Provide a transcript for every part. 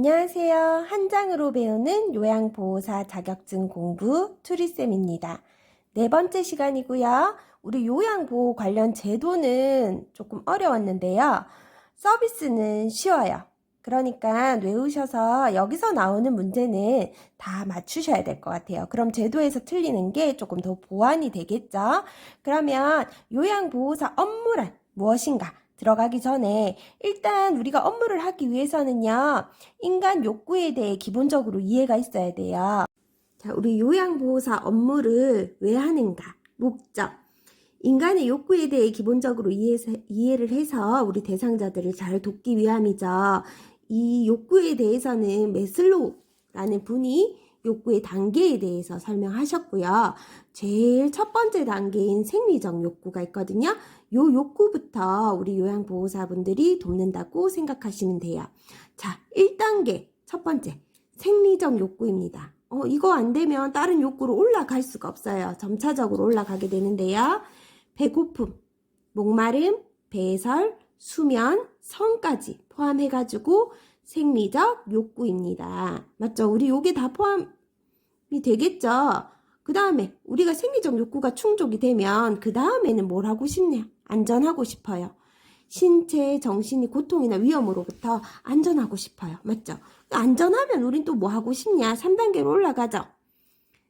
안녕하세요. 한 장으로 배우는 요양보호사 자격증 공부 투리쌤입니다. 네 번째 시간이고요. 우리 요양보호 관련 제도는 조금 어려웠는데요. 서비스는 쉬워요. 그러니까 외우셔서 여기서 나오는 문제는 다 맞추셔야 될 것 같아요. 그럼 제도에서 틀리는 게 조금 더 보완이 되겠죠? 그러면 요양보호사 업무란 무엇인가? 들어가기 전에 일단 우리가 업무를 하기 위해서는요. 인간 욕구에 대해 기본적으로 이해가 있어야 돼요. 자, 우리 요양보호사 업무를 왜 하는가? 목적. 인간의 욕구에 대해 기본적으로 이해를 해서 우리 대상자들을 잘 돕기 위함이죠. 이 욕구에 대해서는 메슬로우라는 분이 욕구의 단계에 대해서 설명하셨고요. 제일 첫 번째 단계인 생리적 욕구가 있거든요. 요 욕구부터 우리 요양보호사분들이 돕는다고 생각하시면 돼요. 자, 1단계 첫 번째 생리적 욕구입니다. 이거 안 되면 다른 욕구로 올라갈 수가 없어요. 점차적으로 올라가게 되는데요. 배고픔, 목마름, 배설, 수면, 성까지 포함해가지고 생리적 욕구입니다. 맞죠? 우리 요게 다 포함이 되겠죠? 그 다음에 우리가 생리적 욕구가 충족이 되면 그 다음에는 뭘 하고 싶냐? 안전하고 싶어요. 신체, 정신이 고통이나 위험으로부터 안전하고 싶어요. 맞죠? 안전하면 우린 또 뭐 하고 싶냐? 3단계로 올라가죠.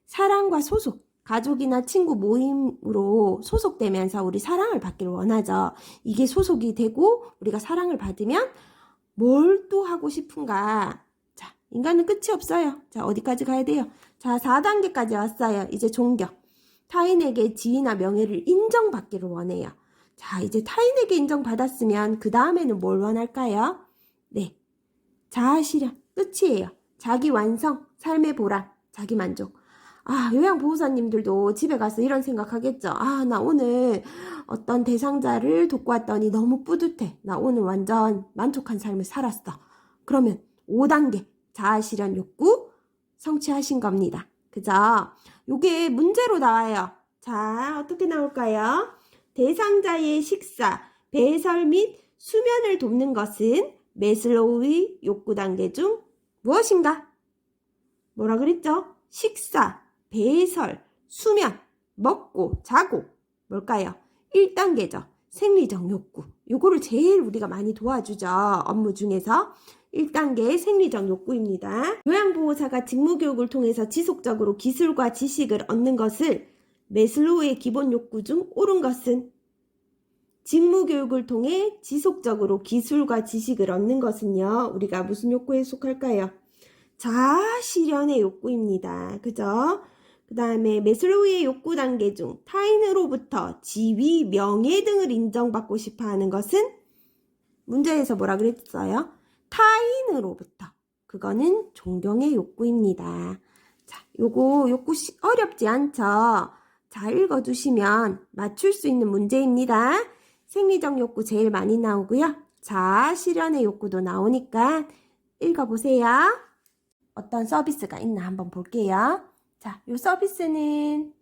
사랑과 소속, 가족이나 친구 모임으로 소속되면서 우리 사랑을 받기를 원하죠. 이게 소속이 되고 우리가 사랑을 받으면 뭘 또 하고 싶은가? 자, 인간은 끝이 없어요. 자, 어디까지 가야 돼요? 자, 4단계까지 왔어요. 이제 존경. 타인에게 지위나 명예를 인정받기를 원해요. 자, 이제 타인에게 인정받았으면 그 다음에는 뭘 원할까요? 네, 자아실현. 끝이에요. 자기 완성, 삶의 보람, 자기 만족. 요양보호사님들도 집에 가서 이런 생각하겠죠. 나 오늘 어떤 대상자를 돕고 왔더니 너무 뿌듯해. 나 오늘 완전 만족한 삶을 살았어. 그러면 5단계 자아실현 욕구 성취하신 겁니다. 그죠? 요게 문제로 나와요. 자, 어떻게 나올까요? 대상자의 식사, 배설 및 수면을 돕는 것은 메슬로우의 욕구 단계 중 무엇인가? 뭐라 그랬죠? 식사, 배설, 수면, 먹고, 자고. 뭘까요? 1단계죠. 생리적 욕구. 요거를 제일 우리가 많이 도와주죠. 업무 중에서. 1단계 생리적 욕구입니다. 요양보호사가 직무교육을 통해서 지속적으로 기술과 지식을 얻는 것을 메슬로우의 기본 욕구 중 옳은 것은 직무교육을 통해 지속적으로 기술과 지식을 얻는 것은요. 우리가 무슨 욕구에 속할까요? 자아실현의 욕구입니다. 그죠? 그 다음에 메슬로우의 욕구 단계 중 타인으로부터 지위, 명예 등을 인정받고 싶어 하는 것은 문제에서 뭐라 그랬어요? 타인으로부터. 그거는 존경의 욕구입니다. 자, 요거 욕구 어렵지 않죠? 잘 읽어두시면 맞출 수 있는 문제입니다. 생리적 욕구 제일 많이 나오고요. 자아실현의 욕구도 나오니까 읽어보세요. 어떤 서비스가 있나 한번 볼게요. 자, 요 서비스는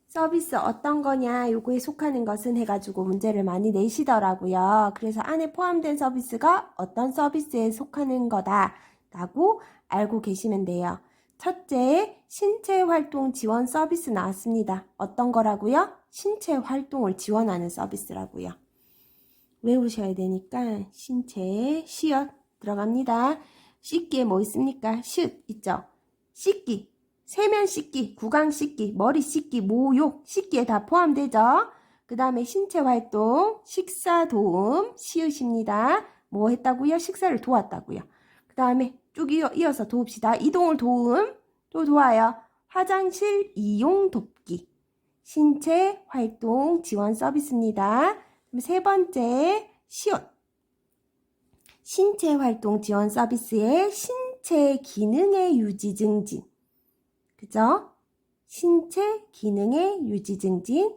서비스 어떤 거냐 요거에 속하는 것은 해가지고 문제를 많이 내시더라고요. 그래서 안에 포함된 서비스가 어떤 서비스에 속하는 거다 라고 알고 계시면 돼요. 첫째, 신체활동 지원 서비스 나왔습니다. 어떤 거라고요? 신체활동을 지원하는 서비스라고요. 외우셔야 되니까 신체 시옷 들어갑니다. 씻기에 뭐 있습니까? 슛 있죠? 씻기, 세면 씻기, 구강 씻기, 머리 씻기, 목욕, 씻기에 다 포함되죠? 그 다음에 신체활동, 식사 도움, 시읒입니다. 뭐 했다고요? 식사를 도왔다고요. 그 다음에 쭉 이어서 도웁시다. 이동을 도움, 또 도와요. 화장실 이용 돕기, 신체활동 지원 서비스입니다. 세 번째, 시옷. 신체활동 지원 서비스의 신체 기능의 유지 증진. 그죠? 신체 기능의 유지 증진.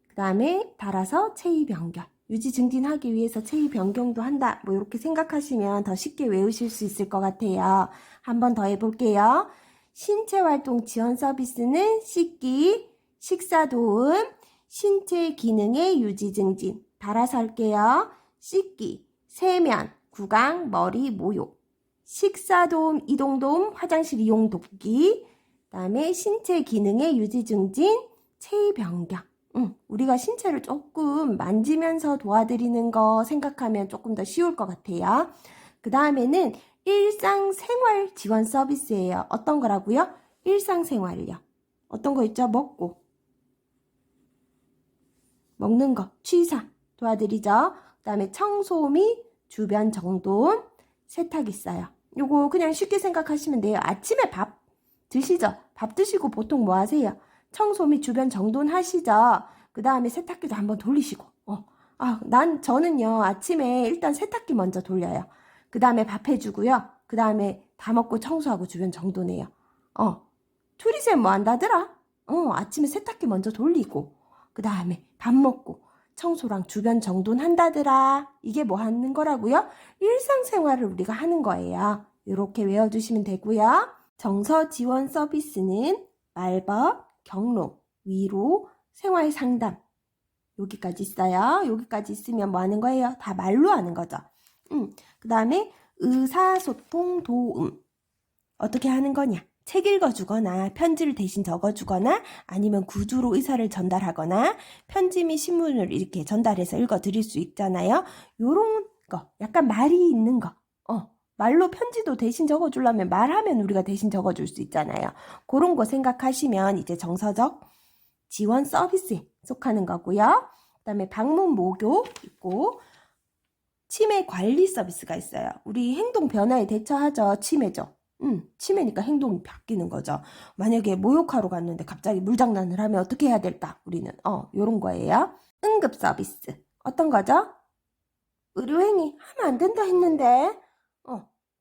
그 다음에 따라서 체위 변경. 유지 증진하기 위해서 체위 변경도 한다. 뭐 이렇게 생각하시면 더 쉽게 외우실 수 있을 것 같아요. 한 번 더 해볼게요. 신체활동 지원 서비스는 씻기, 식사 도움, 신체 기능의 유지 증진. 따라서 할게요. 씻기, 세면, 구강, 머리, 목욕. 식사도움, 이동도움, 화장실 이용 돕기, 그다음에 신체 기능의 유지 증진, 체위 변경. 우리가 신체를 조금 만지면서 도와드리는 거 생각하면 조금 더 쉬울 것 같아요. 그 다음에는 일상생활 지원 서비스예요. 어떤 거라고요? 일상생활이요. 어떤 거 있죠? 먹는 거, 취사 도와드리죠. 그 다음에 청소 및 주변 정돈, 세탁 있어요. 요거 그냥 쉽게 생각하시면 돼요. 아침에 밥 드시죠? 밥 드시고 보통 뭐 하세요? 청소 및 주변 정돈 하시죠? 그 다음에 세탁기도 한번 돌리시고. 저는요, 아침에 일단 세탁기 먼저 돌려요. 그 다음에 밥 해주고요. 그 다음에 다 먹고 청소하고 주변 정돈해요. 투리쌤 뭐 한다더라? 아침에 세탁기 먼저 돌리고, 그 다음에 밥 먹고, 청소랑 주변 정돈 한다더라. 이게 뭐 하는 거라고요? 일상생활을 우리가 하는 거예요. 이렇게 외워두시면 되고요. 정서 지원 서비스는 말벗, 경로, 위로, 생활 상담. 여기까지 있어요. 여기까지 있으면 뭐 하는 거예요? 다 말로 하는 거죠. 그 다음에 의사소통 도움. 어떻게 하는 거냐? 책 읽어주거나 편지를 대신 적어주거나 아니면 구두로 의사를 전달하거나 편지 및 신문을 이렇게 전달해서 읽어드릴 수 있잖아요. 요런 거, 약간 말이 있는 거. 말로 편지도 대신 적어주려면 말하면 우리가 대신 적어줄 수 있잖아요. 그런 거 생각하시면 이제 정서적 지원 서비스에 속하는 거고요. 그 다음에 방문 모교 있고 치매 관리 서비스가 있어요. 우리 행동 변화에 대처하죠. 치매죠. 치매니까 행동이 바뀌는 거죠. 만약에 모욕하러 갔는데 갑자기 물장난을 하면 어떻게 해야 될까? 우리는 요런 거예요. 응급 서비스 어떤 거죠? 의료행위 하면 안 된다 했는데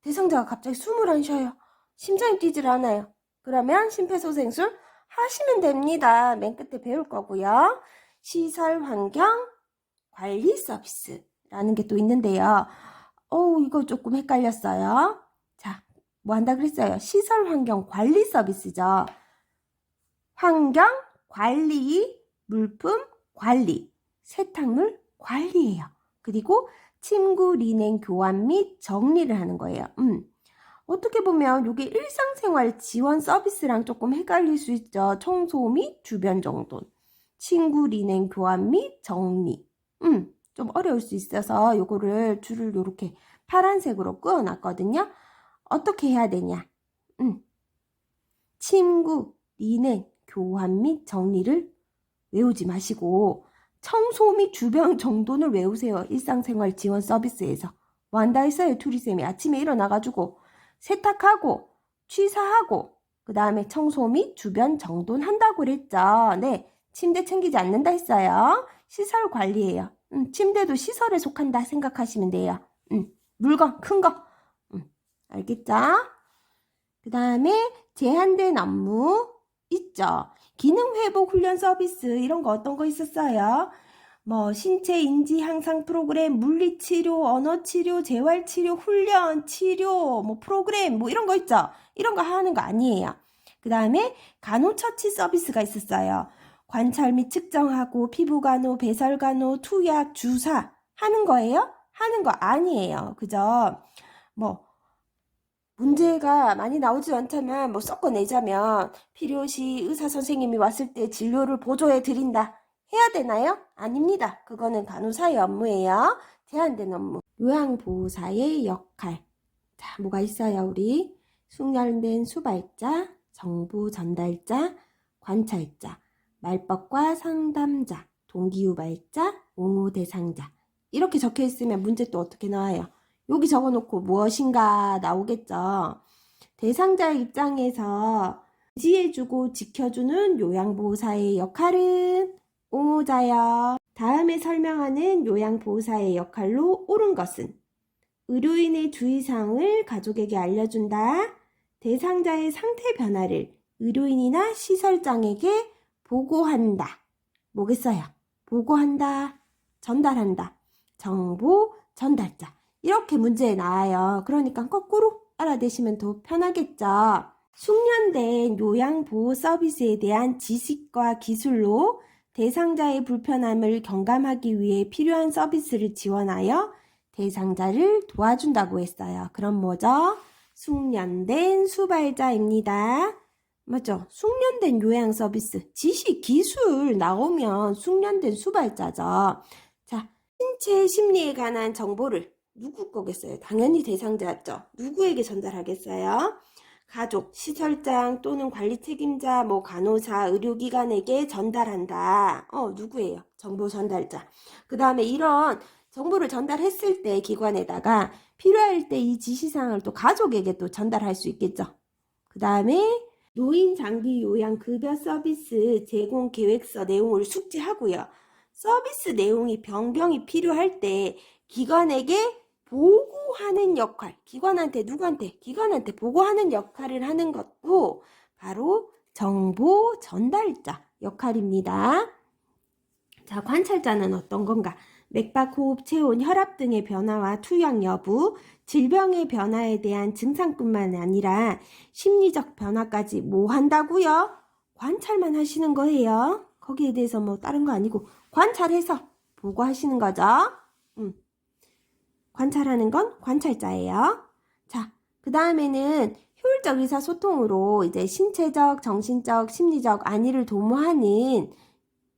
대상자가 갑자기 숨을 안 쉬어요. 심장이 뛰질 않아요. 그러면 심폐소생술 하시면 됩니다. 맨 끝에 배울 거고요. 시설 환경 관리 서비스라는 게 또 있는데요. 이거 조금 헷갈렸어요. 자, 뭐 한다 그랬어요? 시설 환경 관리 서비스죠. 환경 관리, 물품 관리, 세탁물 관리예요. 그리고 침구 리넨 교환 및 정리를 하는 거예요. 어떻게 보면 이게 일상생활 지원 서비스랑 조금 헷갈릴 수 있죠. 청소 및 주변 정돈, 침구 리넨 교환 및 정리. 좀 어려울 수 있어서 요거를 줄을 이렇게 파란색으로 그어놨거든요. 어떻게 해야 되냐? 침구 리넨 교환 및 정리를 외우지 마시고 청소 및 주변 정돈을 외우세요. 일상생활 지원 서비스에서. 뭐 한다 했어요, 투리쌤이. 아침에 일어나가지고 세탁하고 취사하고 그 다음에 청소 및 주변 정돈 한다고 그랬죠. 네, 침대 챙기지 않는다 했어요. 시설 관리예요. 침대도 시설에 속한다 생각하시면 돼요. 물건 큰 거. 알겠죠? 그 다음에 제한된 업무 있죠. 기능회복 훈련 서비스 이런 거 어떤 거 있었어요? 뭐 신체 인지 향상 프로그램, 물리치료, 언어치료, 재활치료, 훈련, 치료, 뭐 프로그램 뭐 이런 거 있죠. 이런 거 하는 거 아니에요. 그 다음에 간호처치 서비스가 있었어요. 관찰 및 측정하고 피부간호, 배설간호, 투약, 주사 하는 거예요? 하는 거 아니에요. 그죠? 뭐 문제가 많이 나오지 않다면 뭐 섞어내자면 필요시 의사 선생님이 왔을 때 진료를 보조해 드린다 해야 되나요? 아닙니다. 그거는 간호사의 업무예요. 제한된 업무. 요양보호사의 역할. 자, 뭐가 있어요, 우리? 숙련된 수발자, 정보 전달자, 관찰자, 말벗과 상담자, 동기유발자, 옹호 대상자. 이렇게 적혀 있으면 문제 또 어떻게 나와요? 여기 적어놓고 무엇인가 나오겠죠. 대상자의 입장에서 지지해주고 지켜주는 요양보호사의 역할은 옹호자요. 다음에 설명하는 요양보호사의 역할로 옳은 것은 의료인의 주의사항을 가족에게 알려준다. 대상자의 상태 변화를 의료인이나 시설장에게 보고한다. 뭐겠어요? 보고한다. 전달한다. 정보 전달자. 이렇게 문제에 나와요. 그러니까 거꾸로 알아내시면 더 편하겠죠. 숙련된 요양보호 서비스에 대한 지식과 기술로 대상자의 불편함을 경감하기 위해 필요한 서비스를 지원하여 대상자를 도와준다고 했어요. 그럼 뭐죠? 숙련된 수발자입니다. 맞죠? 숙련된 요양 서비스. 지식, 기술 나오면 숙련된 수발자죠. 자, 신체 심리에 관한 정보를 누구 거겠어요? 당연히 대상자죠. 누구에게 전달하겠어요? 가족, 시설장 또는 관리 책임자, 간호사, 의료기관에게 전달한다. 누구예요? 정보 전달자. 그 다음에 이런 정보를 전달했을 때 기관에다가 필요할 때 이 지시사항을 또 가족에게 또 전달할 수 있겠죠. 그 다음에 노인 장기 요양 급여 서비스 제공 계획서 내용을 숙지하고요. 서비스 내용이 변경이 필요할 때 기관에게 보고하는 역할, 누구한테? 기관한테 보고하는 역할을 하는 것도 바로 정보 전달자 역할입니다. 자, 관찰자는 어떤 건가? 맥박, 호흡, 체온, 혈압 등의 변화와 투약 여부, 질병의 변화에 대한 증상뿐만 아니라 심리적 변화까지 한다고요? 관찰만 하시는 거예요. 거기에 대해서 다른 거 아니고 관찰해서 보고하시는 거죠. 관찰하는 건 관찰자예요. 자, 그 다음에는 효율적 의사소통으로 이제 신체적, 정신적, 심리적 안위를 도모하는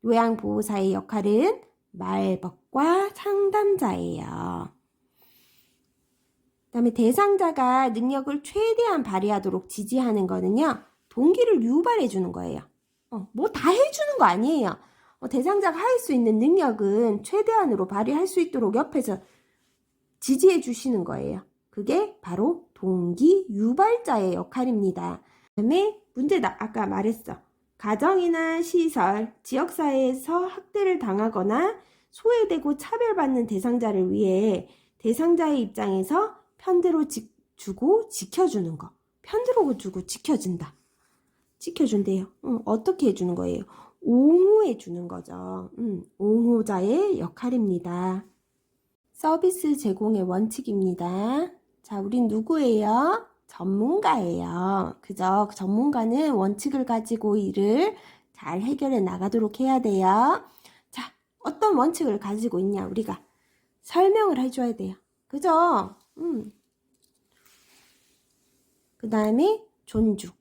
요양보호사의 역할은 말벗과 상담자예요. 그 다음에 대상자가 능력을 최대한 발휘하도록 지지하는 거는요. 동기를 유발해 주는 거예요. 다 해주는 거 아니에요. 대상자가 할 수 있는 능력은 최대한으로 발휘할 수 있도록 옆에서 지지해 주시는 거예요. 그게 바로 동기 유발자의 역할입니다. 그 다음에 문제다. 아까 말했어. 가정이나 시설, 지역사회에서 학대를 당하거나 소외되고 차별받는 대상자를 위해 대상자의 입장에서 편들어 주고 지켜주는 거. 편들어 주고 지켜준다. 지켜준대요. 어떻게 해주는 거예요? 옹호해 주는 거죠. 옹호자의 역할입니다. 서비스 제공의 원칙입니다. 자, 우린 누구예요? 전문가예요. 그죠? 전문가는 원칙을 가지고 일을 잘 해결해 나가도록 해야 돼요. 자, 어떤 원칙을 가지고 있냐, 우리가 설명을 해줘야 돼요. 그죠? 그 다음에 존중.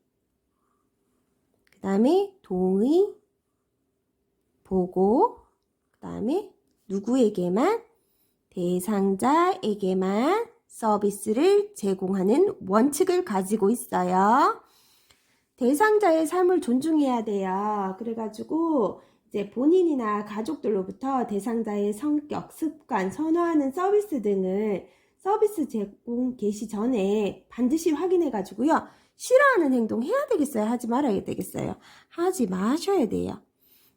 그 다음에 동의, 보고, 그 다음에 누구에게만? 대상자에게만 서비스를 제공하는 원칙을 가지고 있어요. 대상자의 삶을 존중해야 돼요. 그래가지고 이제 본인이나 가족들로부터 대상자의 성격, 습관, 선호하는 서비스 등을 서비스 제공 개시 전에 반드시 확인해가지고요. 싫어하는 행동 해야 되겠어요? 하지 말아야 되겠어요? 하지 마셔야 돼요.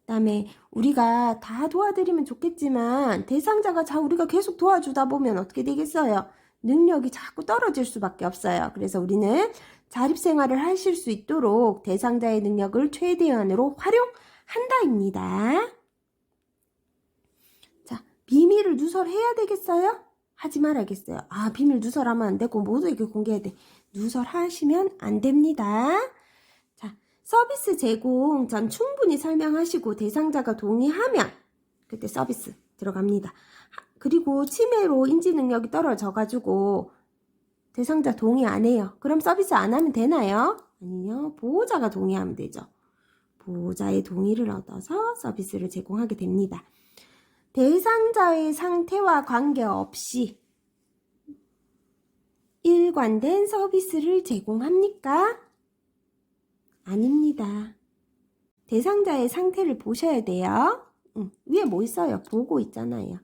그 다음에 우리가 다 도와드리면 좋겠지만 대상자가 우리가 계속 도와주다 보면 어떻게 되겠어요? 능력이 자꾸 떨어질 수밖에 없어요. 그래서 우리는 자립생활을 하실 수 있도록 대상자의 능력을 최대한으로 활용한다입니다. 자, 비밀을 누설해야 되겠어요? 하지 말아야겠어요. 비밀 누설하면 안 되고 모두에게 공개해야 돼. 누설하시면 안 됩니다. 서비스 제공 전 충분히 설명하시고 대상자가 동의하면 그때 서비스 들어갑니다. 그리고 치매로 인지 능력이 떨어져가지고 대상자 동의 안 해요. 그럼 서비스 안 하면 되나요? 아니요. 보호자가 동의하면 되죠. 보호자의 동의를 얻어서 서비스를 제공하게 됩니다. 대상자의 상태와 관계없이 일관된 서비스를 제공합니까? 아닙니다. 대상자의 상태를 보셔야 돼요. 위에 뭐 있어요? 보고 있잖아요.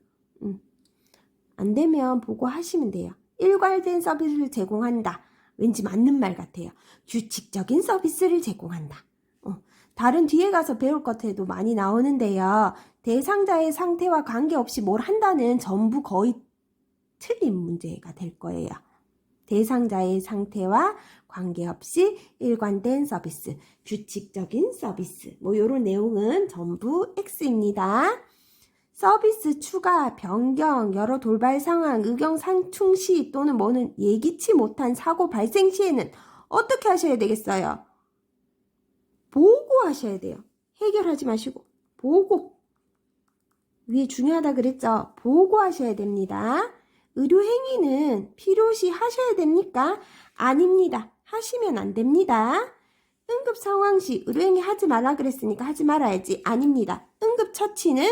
안 되면 보고 하시면 돼요. 일괄된 서비스를 제공한다. 왠지 맞는 말 같아요. 규칙적인 서비스를 제공한다. 다른 뒤에 가서 배울 것에도 많이 나오는데요. 대상자의 상태와 관계없이 뭘 한다는 전부 거의 틀린 문제가 될 거예요. 대상자의 상태와 관계없이 일관된 서비스, 규칙적인 서비스, 이런 내용은 전부 X입니다. 서비스 추가, 변경, 여러 돌발 상황, 의경 상충 시 또는 예기치 못한 사고 발생 시에는 어떻게 하셔야 되겠어요? 보고하셔야 돼요. 해결하지 마시고 보고. 위에 중요하다 그랬죠? 보고하셔야 됩니다. 의료행위는 필요시 하셔야 됩니까? 아닙니다. 하시면 안 됩니다. 응급 상황 시 의료행위 하지 말라 그랬으니까 하지 말아야지. 아닙니다. 응급처치는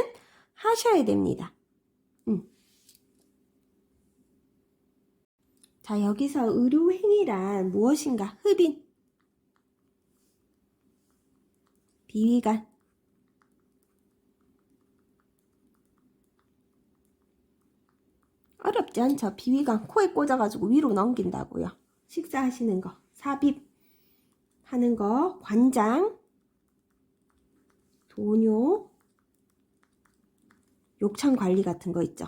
하셔야 됩니다. 자, 여기서 의료행위란 무엇인가? 흡인, 비위간, 어렵지 않죠? 비위간 코에 꽂아가지고 위로 넘긴다고요. 식사하시는 거, 삽입 하는 거, 관장, 도뇨, 욕창 관리 같은 거 있죠.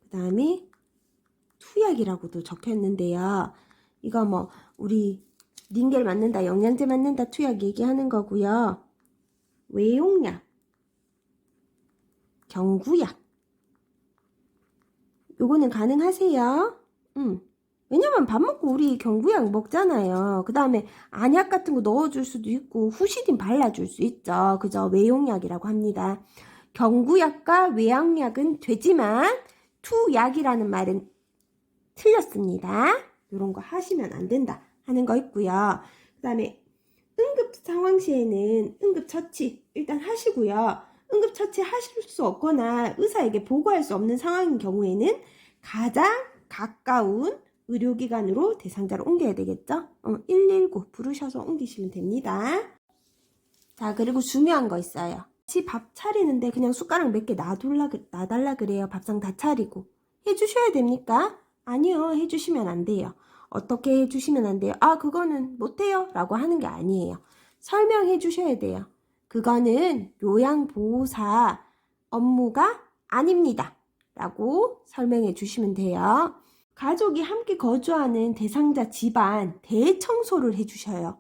그 다음에 투약이라고도 적혀있는데요. 이거 뭐 우리 닌겔 맞는다, 영양제 맞는다 투약 얘기하는 거고요. 외용약, 경구약, 요거는 가능하세요. 왜냐면 밥 먹고 우리 경구약 먹잖아요. 그 다음에 안약 같은 거 넣어줄 수도 있고 후시딘 발라줄 수 있죠. 그죠? 외용약이라고 합니다. 경구약과 외양약은 되지만 투약이라는 말은 틀렸습니다. 이런 거 하시면 안 된다 하는 거 있고요. 그 다음에 응급 상황 시에는 응급처치 일단 하시고요. 응급처치 하실 수 없거나 의사에게 보고할 수 없는 상황인 경우에는 가장 가까운 의료기관으로 대상자를 옮겨야 되겠죠? 119 부르셔서 옮기시면 됩니다. 자, 그리고 중요한 거 있어요. 같이 밥 차리는데 그냥 숟가락 몇 개 놔달라 그래요. 밥상 다 차리고. 해주셔야 됩니까? 아니요. 해주시면 안 돼요. 어떻게 해주시면 안 돼요? 아, 그거는 못해요. 라고 하는 게 아니에요. 설명해 주셔야 돼요. 그거는 요양보호사 업무가 아닙니다. 라고 설명해 주시면 돼요. 가족이 함께 거주하는 대상자 집안 대청소를 해주셔요.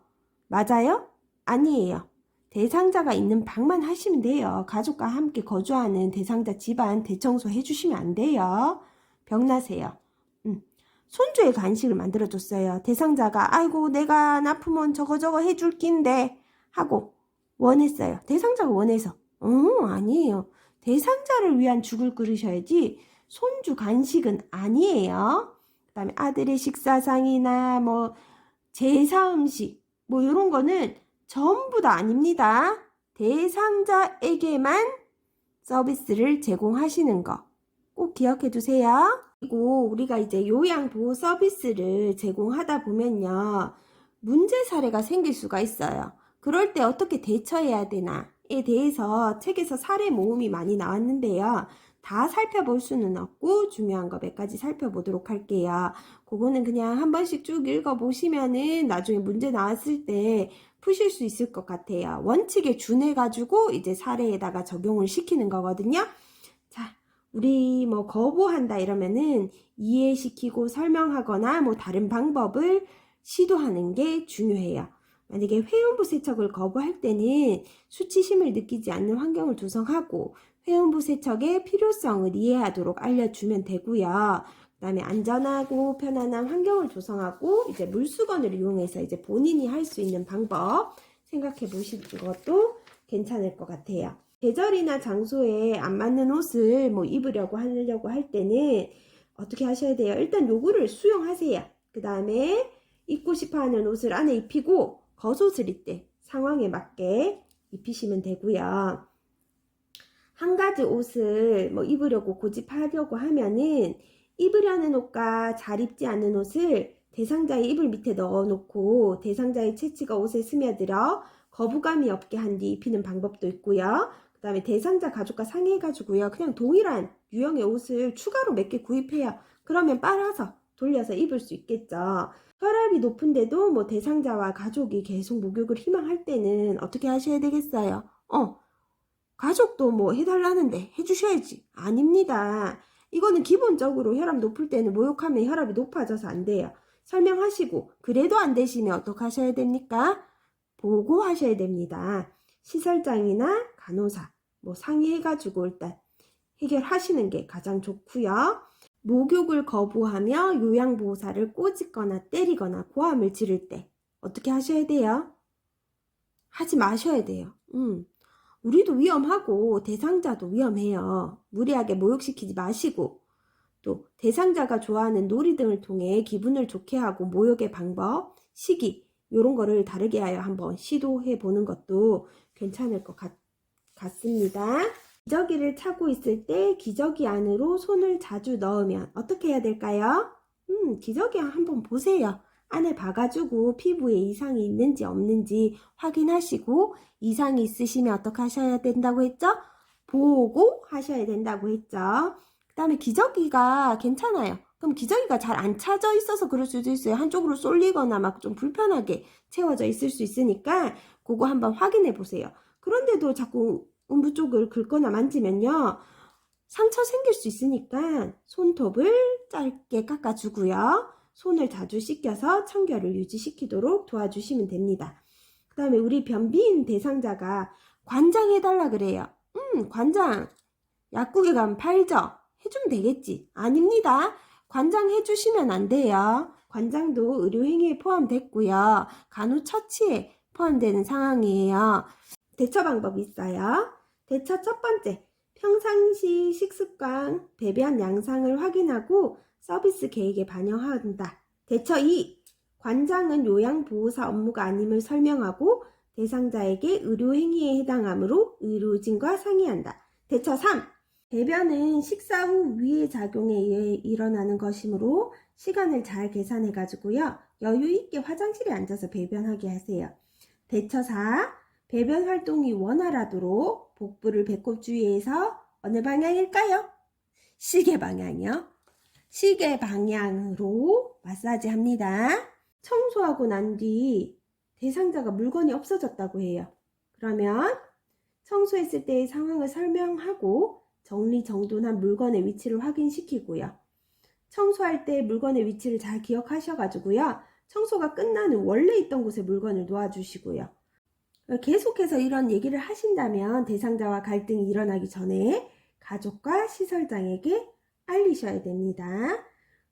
맞아요? 아니에요. 대상자가 있는 방만 하시면 돼요. 가족과 함께 거주하는 대상자 집안 대청소 해주시면 안 돼요. 병나세요. 손주의 간식을 만들어줬어요. 대상자가 아이고 내가 아프면 저거 해줄 낀데 하고 원했어요. 대상자가 원해서. 아니에요. 대상자를 위한 죽을 끓이셔야지 손주 간식은 아니에요. 그 다음에 아들의 식사상이나 뭐 제사 음식 뭐 이런 거는 전부 다 아닙니다. 대상자에게만 서비스를 제공하시는 거 꼭 기억해 두세요. 그리고 우리가 이제 요양보호 서비스를 제공하다 보면요. 문제 사례가 생길 수가 있어요. 그럴 때 어떻게 대처해야 되나에 대해서 책에서 사례 모음이 많이 나왔는데요. 다 살펴볼 수는 없고 중요한 거 몇 가지 살펴보도록 할게요. 그거는 그냥 한 번씩 쭉 읽어보시면은 나중에 문제 나왔을 때 푸실 수 있을 것 같아요. 원칙에 준해가지고 이제 사례에다가 적용을 시키는 거거든요. 자, 우리 뭐 거부한다 이러면은 이해시키고 설명하거나 뭐 다른 방법을 시도하는 게 중요해요. 만약에 회원부 세척을 거부할 때는 수치심을 느끼지 않는 환경을 조성하고 회원부 세척의 필요성을 이해하도록 알려주면 되고요. 그 다음에 안전하고 편안한 환경을 조성하고 이제 물수건을 이용해서 이제 본인이 할 수 있는 방법 생각해 보시는 것도 괜찮을 것 같아요. 계절이나 장소에 안 맞는 옷을 뭐 입으려고 하려고 할 때는 어떻게 하셔야 돼요? 일단 요거를 수용하세요. 그 다음에 입고 싶어 하는 옷을 안에 입히고 겉옷을 입되 상황에 맞게 입히시면 되고요. 한 가지 옷을 뭐 입으려고 고집하려고 하면은 입으려는 옷과 잘 입지 않는 옷을 대상자의 이불 밑에 넣어놓고 대상자의 체취가 옷에 스며들어 거부감이 없게 한 뒤 입히는 방법도 있고요. 그 다음에 대상자 가족과 상의해가지고요. 그냥 동일한 유형의 옷을 추가로 몇 개 구입해요. 그러면 빨아서 돌려서 입을 수 있겠죠. 혈압이 높은데도 뭐 대상자와 가족이 계속 목욕을 희망할 때는 어떻게 하셔야 되겠어요? 가족도 뭐 해달라는데 해주셔야지. 아닙니다. 이거는 기본적으로 혈압 높을 때는 목욕하면 혈압이 높아져서 안 돼요. 설명하시고 그래도 안 되시면 어떻게 하셔야 됩니까? 보고하셔야 됩니다. 시설장이나 간호사 뭐 상의해가지고 일단 해결하시는 게 가장 좋고요. 목욕을 거부하며 요양보호사를 꼬집거나 때리거나 고함을 지를 때 어떻게 하셔야 돼요? 하지 마셔야 돼요. 우리도 위험하고 대상자도 위험해요. 무리하게 모욕시키지 마시고 또 대상자가 좋아하는 놀이 등을 통해 기분을 좋게 하고 모욕의 방법, 시기 이런 거를 다르게 하여 한번 시도해 보는 것도 괜찮을 것 같습니다. 기저귀를 차고 있을 때 기저귀 안으로 손을 자주 넣으면 어떻게 해야 될까요? 기저귀 한번 보세요. 안에 봐가지고 피부에 이상이 있는지 없는지 확인하시고 이상이 있으시면 어떻게 하셔야 된다고 했죠? 보고 하셔야 된다고 했죠. 그 다음에 기저귀가 괜찮아요. 그럼 기저귀가 잘 안 차져 있어서 그럴 수도 있어요. 한쪽으로 쏠리거나 막 좀 불편하게 채워져 있을 수 있으니까 그거 한번 확인해 보세요. 그런데도 자꾸 음부 쪽을 긁거나 만지면요. 상처 생길 수 있으니까 손톱을 짧게 깎아주고요. 손을 자주 씻겨서 청결을 유지시키도록 도와주시면 됩니다. 그 다음에 우리 변비인 대상자가 관장해달라 그래요. 관장. 약국에 가면 팔죠? 해주면 되겠지? 아닙니다. 관장 해주시면 안 돼요. 관장도 의료행위에 포함됐고요. 간호처치에 포함되는 상황이에요. 대처 방법이 있어요. 대처 첫 번째, 평상시 식습관, 배변 양상을 확인하고 서비스 계획에 반영한다. 대처 2, 관장은 요양보호사 업무가 아님을 설명하고 대상자에게 의료행위에 해당하므로 의료진과 상의한다. 대처 3, 배변은 식사 후 위의 작용에 의해 일어나는 것이므로 시간을 잘 계산해 가지고요. 여유 있게 화장실에 앉아서 배변하게 하세요. 대처 4, 배변 활동이 원활하도록 복부를 배꼽 주위에서 어느 방향일까요? 시계 방향이요. 시계 방향으로 마사지 합니다. 청소하고 난 뒤 대상자가 물건이 없어졌다고 해요. 그러면 청소했을 때의 상황을 설명하고 정리정돈한 물건의 위치를 확인시키고요. 청소할 때 물건의 위치를 잘 기억하셔가지고요. 청소가 끝난 후 원래 있던 곳에 물건을 놓아주시고요. 계속해서 이런 얘기를 하신다면 대상자와 갈등이 일어나기 전에 가족과 시설장에게 알리셔야 됩니다.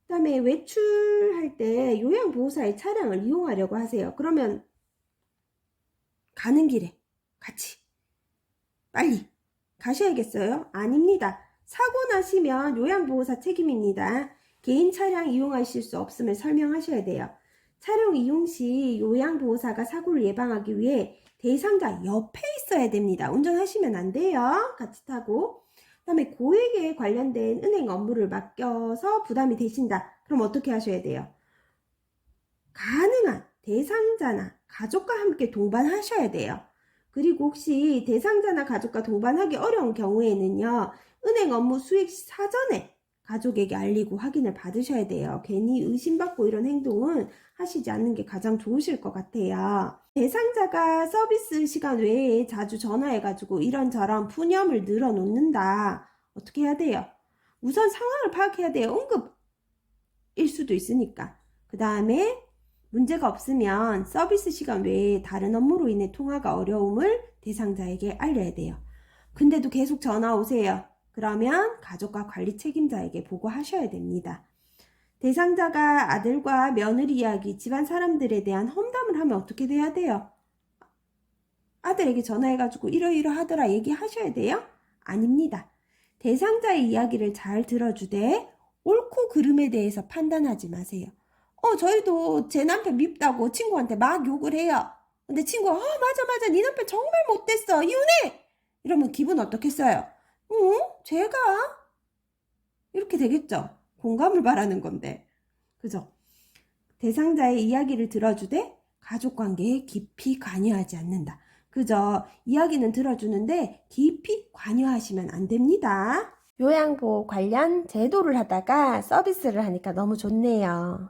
그 다음에 외출할 때 요양보호사의 차량을 이용하려고 하세요. 그러면 가는 길에 같이 빨리 가셔야겠어요? 아닙니다. 사고 나시면 요양보호사 책임입니다. 개인 차량 이용하실 수 없음을 설명하셔야 돼요. 차량 이용 시 요양보호사가 사고를 예방하기 위해 대상자 옆에 있어야 됩니다. 운전하시면 안 돼요. 같이 타고. 그 다음에 고액에 관련된 은행 업무를 맡겨서 부담이 되신다. 그럼 어떻게 하셔야 돼요? 가능한 대상자나 가족과 함께 동반하셔야 돼요. 그리고 혹시 대상자나 가족과 동반하기 어려운 경우에는요. 은행 업무 수행 사전에 가족에게 알리고 확인을 받으셔야 돼요. 괜히 의심받고 이런 행동은 하시지 않는 게 가장 좋으실 것 같아요. 대상자가 서비스 시간 외에 자주 전화해가지고 이런저런 푸념을 늘어놓는다. 어떻게 해야 돼요? 우선 상황을 파악해야 돼요. 응급일 수도 있으니까. 그 다음에 문제가 없으면 서비스 시간 외에 다른 업무로 인해 통화가 어려움을 대상자에게 알려야 돼요. 근데도 계속 전화 오세요. 그러면 가족과 관리 책임자에게 보고하셔야 됩니다. 대상자가 아들과 며느리 이야기, 집안 사람들에 대한 험담을 하면 어떻게 돼야 돼요? 아들에게 전화해가지고 이러이러하더라 얘기하셔야 돼요? 아닙니다. 대상자의 이야기를 잘 들어주되 옳고 그름에 대해서 판단하지 마세요. 저희도 제 남편 밉다고 친구한테 막 욕을 해요. 근데 친구가 맞아 네 남편 정말 못됐어 이혼해! 이러면 기분 어떻겠어요? 제가? 이렇게 되겠죠? 공감을 바라는 건데. 그죠? 대상자의 이야기를 들어주되 가족관계에 깊이 관여하지 않는다. 그죠? 이야기는 들어주는데 깊이 관여하시면 안 됩니다. 요양보호 관련 제도를 하다가 서비스를 하니까 너무 좋네요.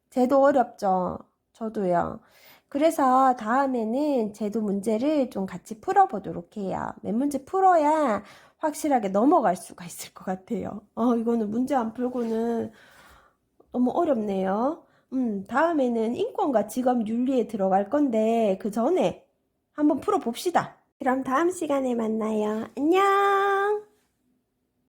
제도 어렵죠? 저도요. 그래서 다음에는 제도 문제를 좀 같이 풀어보도록 해요. 몇 문제 풀어야 확실하게 넘어갈 수가 있을 것 같아요. 이거는 문제 안 풀고는 너무 어렵네요. 다음에는 인권과 직업 윤리에 들어갈 건데 그 전에 한번 풀어봅시다. 그럼 다음 시간에 만나요. 안녕!